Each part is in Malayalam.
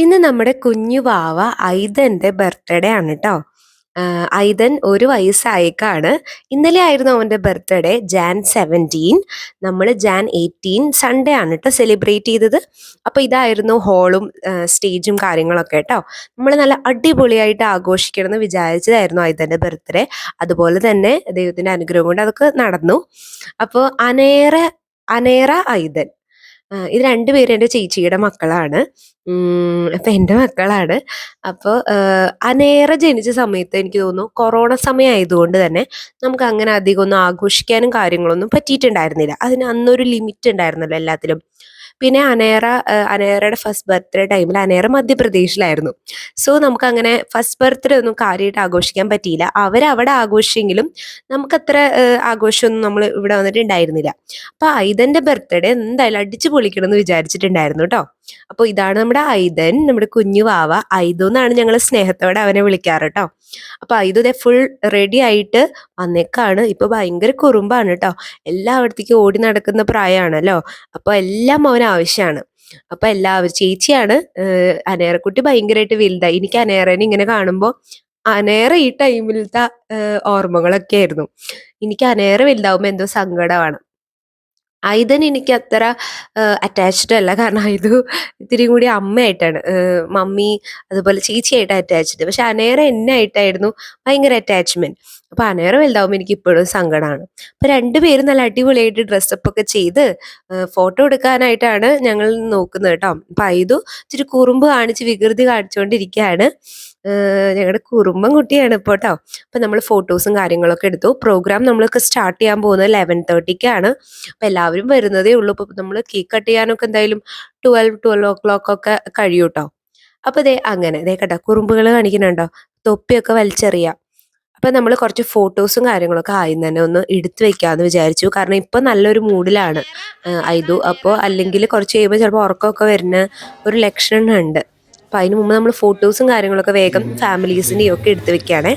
ഇന്ന് നമ്മുടെ കുഞ്ഞു വാവ ഐതന്റെ ബർത്ത്ഡേ ആണ് ട്ടോ. ഐതൻ 1 വയസ്സായേക്കാണ്. ഇന്നലെ ആയിരുന്നു അവന്റെ ബർത്ത്ഡേ ജാൻ 17. നമ്മൾ ജാൻ 18 സൺഡേ ആണ് ട്ടോ സെലിബ്രേറ്റ് ചെയ്തത്. അപ്പോൾ ഇതായിരുന്നു ഹോളും സ്റ്റേജും കാര്യങ്ങളൊക്കെ ട്ടോ. നമ്മൾ നല്ല അടിപൊളിയായിട്ട് ആഘോഷിക്കണം എന്ന് വിചാരിച്ചതായിരുന്നു ഐതന്റെ ബർത്ത്ഡേ. അതുപോലെ തന്നെ ദൈവത്തിന്റെ അനുഗ്രഹം കൊണ്ട് അതൊക്കെ നടന്നു. അപ്പോൾ അനേറ ഐതൻ ഇത് 2 പേരും എൻ്റെ ചേച്ചിയുടെ മക്കളാണ്. അപ്പൊ എൻ്റെ മക്കളാണ്. അപ്പോൾ അനേറ ജനിച്ച സമയത്ത് എനിക്ക് തോന്നുന്നു കൊറോണ സമയം ആയതുകൊണ്ട് തന്നെ നമുക്ക് അങ്ങനെ അധികം ഒന്നും ആഘോഷിക്കാനും കാര്യങ്ങളൊന്നും പറ്റിയിട്ടുണ്ടായിരുന്നില്ല. അതിന് അന്നൊരു ലിമിറ്റ് ഉണ്ടായിരുന്നല്ലോ എല്ലാത്തിലും. പിന്നെ അനേറയുടെ ഫസ്റ്റ് ബർത്ത്ഡേ ടൈമിൽ അനേറ മധ്യപ്രദേശിലായിരുന്നു. സോ നമുക്കങ്ങനെ ഫസ്റ്റ് ബർത്ത്ഡേ ഒന്നും കാര്യമായിട്ട് ആഘോഷിക്കാൻ പറ്റിയില്ല. അവരവിടെ ആഘോഷിച്ചെങ്കിലും നമുക്കത്ര ആഘോഷമൊന്നും നമ്മൾ ഇവിടെ വന്നിട്ട് ഉണ്ടായിരുന്നില്ല. അപ്പൊ ഐതന്റെ ബർത്ത്ഡേ എന്തായാലും അടിച്ചു പൊളിക്കണം എന്ന് വിചാരിച്ചിട്ടുണ്ടായിരുന്നു ട്ടോ. അപ്പോൾ ഇതാണ് നമ്മുടെ ഐതൻ, നമ്മുടെ കുഞ്ഞു വാവ. ഐതു എന്നാണ് ഞങ്ങൾ സ്നേഹത്തോടെ അവനെ വിളിക്കാറ് ട്ടോ. അപ്പൊ ഐതു ദേ ഫുൾ റെഡി ആയിട്ട് വന്നേക്കാണ്. ഇപ്പൊ ഭയങ്കര കുറുമ്പാണ് ട്ടോ. എല്ലായിടത്തേക്കും ഓടി നടക്കുന്ന പ്രായമാണല്ലോ. അപ്പൊ എല്ലാം അവന് ആവശ്യമാണ്. അപ്പൊ എല്ലാവരും ചേച്ചിയാണ് അനേറക്കുട്ടി ഭയങ്കരമായിട്ട് വലുതായി. എനിക്ക് അനേറനെ ഇങ്ങനെ കാണുമ്പോൾ അനേറ ഈ ടൈമിലത്തെ ഓർമ്മകളൊക്കെ ആയിരുന്നു. എനിക്ക് അനേറ വലുതാവുമ്പോ എന്തോ സങ്കടമാണ്. ഐതൻ എനിക്ക് അത്ര അറ്റാച്ച്ഡ് അല്ല. കാരണം ഇത് ഇത്തിരി കൂടി അമ്മയായിട്ടാണ്, മമ്മി അതുപോലെ ചേച്ചിയായിട്ട് അറ്റാച്ച്ഡ്. പക്ഷെ അനേറ എന്നായിട്ടായിരുന്നു ഭയങ്കര അറ്റാച്ച്മെന്റ്. അപ്പൊ അനേറ വലുതാവുമ്പോൾ എനിക്ക് ഇപ്പോഴും സങ്കടമാണ്. അപ്പൊ രണ്ടുപേരും നല്ല അടിപൊളിയായിട്ട് ഡ്രസ്സപ്പ് ഒക്കെ ചെയ്ത് ഫോട്ടോ എടുക്കാനായിട്ടാണ് ഞങ്ങൾ നോക്കുന്നത് കേട്ടോ. അപ്പൊ ഐതു ഇച്ചിരി കുറുമ്പ് കാണിച്ച് വികൃതി കാണിച്ചുകൊണ്ടിരിക്കുകയാണ്. ഞങ്ങളുടെ കുറുമ്പൻ കുട്ടിയാണ് ഇപ്പോൾ കേട്ടോ. അപ്പൊ നമ്മൾ ഫോട്ടോസും കാര്യങ്ങളൊക്കെ എടുത്തു. പ്രോഗ്രാം നമ്മൾക്ക് സ്റ്റാർട്ട് ചെയ്യാൻ പോകുന്നത് 11:30-ക്കാണ്. അപ്പൊ എല്ലാവരും വരുന്നതേ ഉള്ളൂ. അപ്പൊ നമ്മൾ കേക്ക് കട്ട് ചെയ്യാനൊക്കെ എന്തായാലും 12 ഒക്കെ കഴിയും കേട്ടോ. അപ്പൊ അങ്ങനെ കേട്ടോ കുറുമ്പുകൾ കാണിക്കുന്നുണ്ടോ, തൊപ്പിയൊക്കെ വലിച്ചെറിയാം. അപ്പൊ നമ്മൾ കുറച്ച് ഫോട്ടോസും കാര്യങ്ങളൊക്കെ ആദ്യം തന്നെ ഒന്ന് എടുത്തു വെക്കാന്ന് വിചാരിച്ചു. കാരണം ഇപ്പൊ നല്ലൊരു മൂഡിലാണ് ഐതു. അപ്പോൾ അല്ലെങ്കിൽ കുറച്ച് കഴിയുമ്പോൾ ചിലപ്പോൾ ഉറക്കമൊക്കെ വരുന്ന ഒരു ലക്ഷണം ഉണ്ട്. അപ്പൊ അതിന് മുമ്പ് നമ്മൾ ഫോട്ടോസും കാര്യങ്ങളൊക്കെ വേഗം ഫാമിലീസിൻ്റെയും ഒക്കെ എടുത്തു വെക്കുകയാണേ.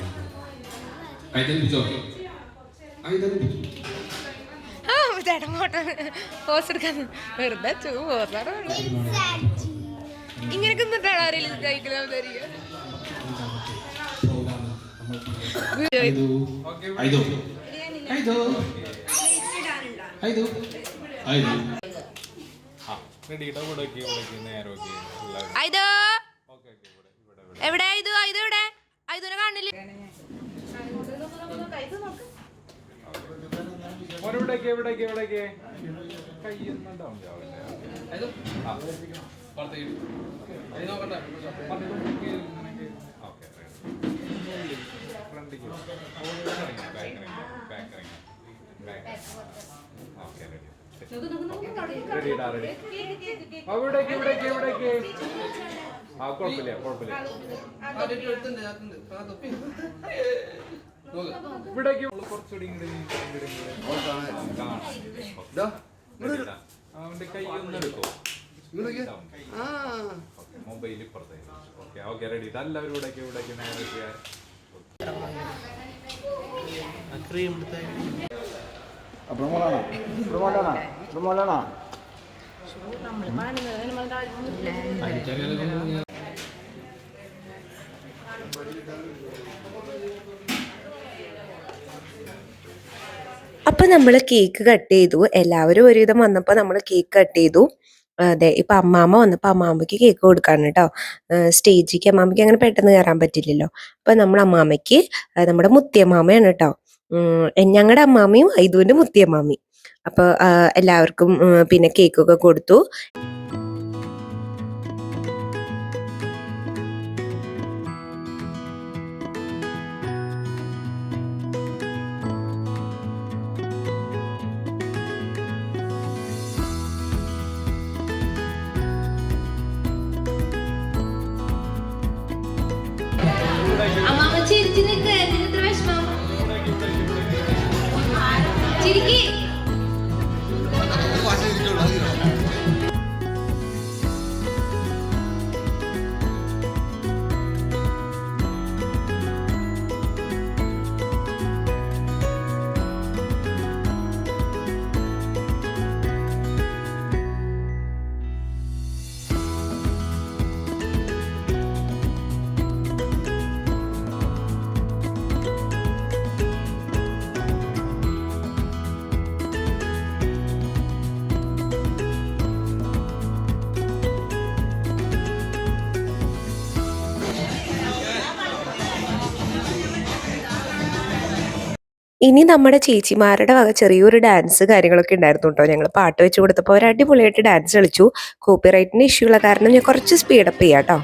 ഇങ്ങനെയൊക്കെ എവിടെ എവിടെ ഐതുനെ കാണില്ല. മൊബൈൽ ഇപ്പുറത്തേക്ക്. Okay ready. എല്ലാവരും ഇവിടേക്ക് നേരെ അപ്പൊ നമ്മൾ കേക്ക് കട്ട് ചെയ്തു. എല്ലാവരും ഒരുവിധം വന്നപ്പോൾ നമ്മൾ കേക്ക് കട്ട് ചെയ്തു. അതെ, ഇപ്പൊ അമ്മാമ്മ വന്നപ്പോൾ അമ്മാമ്മയ്ക്ക് കേക്ക് കൊടുക്കാണ് കേട്ടോ. സ്റ്റേജിക്ക് അമ്മാമ്മയ്ക്ക് അങ്ങനെ പെട്ടെന്ന് കയറാൻ പറ്റില്ലല്ലോ. അപ്പൊ നമ്മൾ അമ്മാമ്മയ്ക്ക് നമ്മുടെ മുത്തിയമ്മാമയാണ് കേട്ടോ. ഞങ്ങളുടെ അമ്മാമ്മയും ഐതുവിന്റെ മുത്തിയമ്മാമ്മയും. അപ്പൊ എല്ലാവർക്കും പിന്നെ കേക്കൊക്കെ കൊടുത്തു. അമ്മാമ്മ ചിരിച്ചു നിൽക്കുക. എന്തിനത്ര വിഷമം? ചിരിക്കി. ഇനി നമ്മുടെ ചേച്ചിമാരുടെ വക ചെറിയൊരു ഡാൻസ് കാര്യങ്ങളൊക്കെ ഉണ്ടായിരുന്നു കേട്ടോ. ഞങ്ങൾ പാട്ട് വെച്ച് കൊടുത്തപ്പോൾ അവർ അടിപൊളിയായിട്ട് ഡാൻസ് കളിച്ചു. കോപ്പിറൈറ്റിന് ഇഷ്യൂ ഉള്ള കാരണം ഞാൻ കുറച്ച് സ്പീഡപ്പ് ചെയ്യാം കേട്ടോ.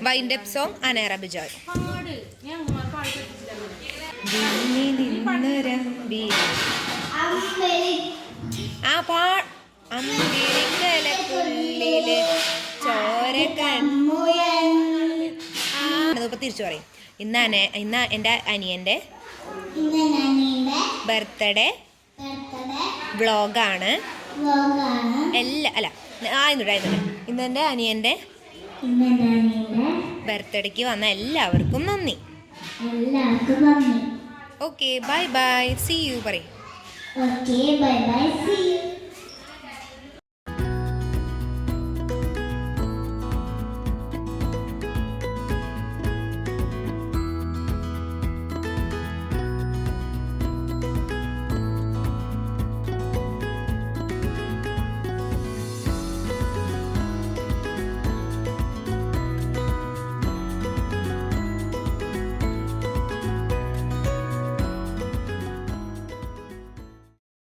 വൈൻഡപ്പ് സോങ് അനേറ ബിജോയ്. തിരിച്ചു പറയും. ഇന്ന് എൻ്റെ അനിയൻ്റെ ബർത്ത്ഡേ വ്ളോഗാണ്. ഇന്ന് എൻ്റെ അനിയൻ്റെ ബർത്ത്ഡേക്ക് വന്ന എല്ലാവർക്കും നന്ദി. Okay bye bye, see you പറയും. Okay, bye bye, see you.